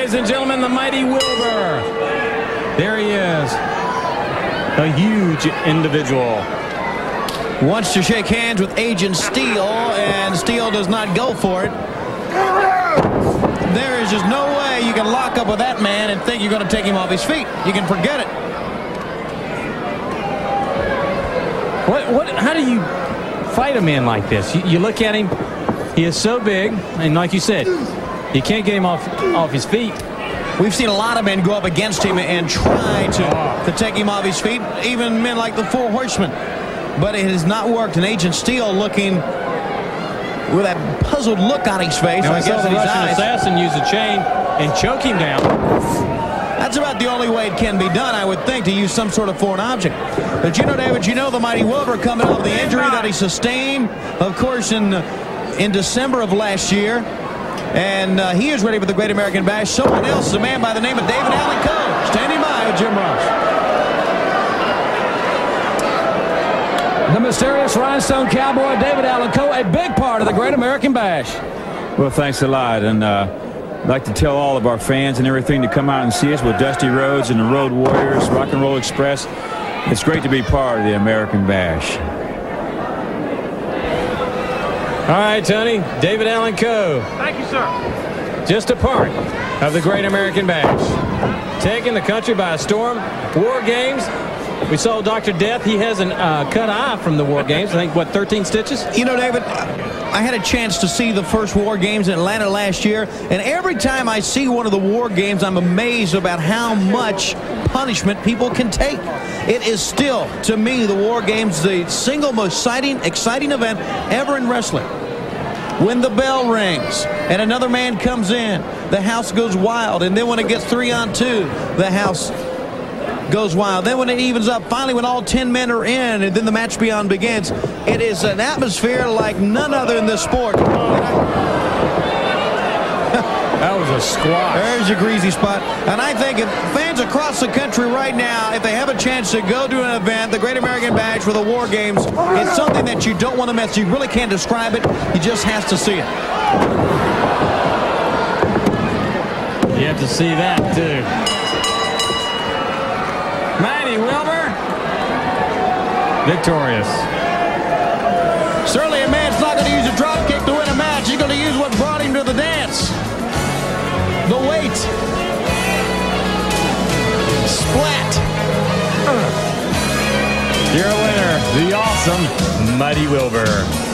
ladies and gentlemen, the mighty Wilbur. There he is. A huge individual. Wants to shake hands with Agent Steele, and Steele does not go for it. There is just no way you can lock up with that man and think you're going to take him off his feet. You can forget it. How do you fight a man like this? You look at him, he is so big, and like you said, you can't get him off his feet. We've seen a lot of men go up against him and try to take him off his feet, even men like the Four Horsemen. But it has not worked, and Agent Steele looking with that puzzled look on his face. Now I guess the Russian assassin use a chain and choke him down. That's about the only way it can be done, I would think, to use some sort of foreign object. But you know, David, you know the mighty Wilbur coming off the injury that he sustained, of course, in December of last year. And he is ready for the Great American Bash. Someone else, a man by the name of David Allen Coe, standing by with Jim Ross. The mysterious rhinestone cowboy, David Allen Coe, a big part of the Great American Bash. Well, thanks a lot. And I'd like to tell all of our fans and everything to come out and see us with Dusty Rhodes and the Road Warriors, Rock and Roll Express. It's great to be part of the American Bash. All right, Tony. David Allen Coe. Thank you, sir. Just a part of the Great American Bash. Taking the country by storm. War Games. We saw Dr. Death. He has a cut eye from the War Games. I think, what, 13 stitches? You know, David, I had a chance to see the first War Games in Atlanta last year, and every time I see one of the War Games, I'm amazed about how much punishment people can take. It is still, to me, the War Games, the single most exciting event ever in wrestling. When the bell rings and another man comes in, the house goes wild, and then when it gets 3-on-2, the house goes wild. Then when it evens up, finally when all 10 men are in and then the match beyond begins, it is an atmosphere like none other in this sport. That was a squash. There's your greasy spot. And I think if fans across the country right now, if they have a chance to go to an event, the Great American Bash for the War Games, it's something that you don't want to miss. You really can't describe it. You just have to see it. You have to see that, too. Mighty Wilbur, victorious. Certainly a man's not going to use a drop kick to win a match. He's going to use what brought him to the dance. The weight. Splat. You're a winner, the awesome Mighty Wilbur.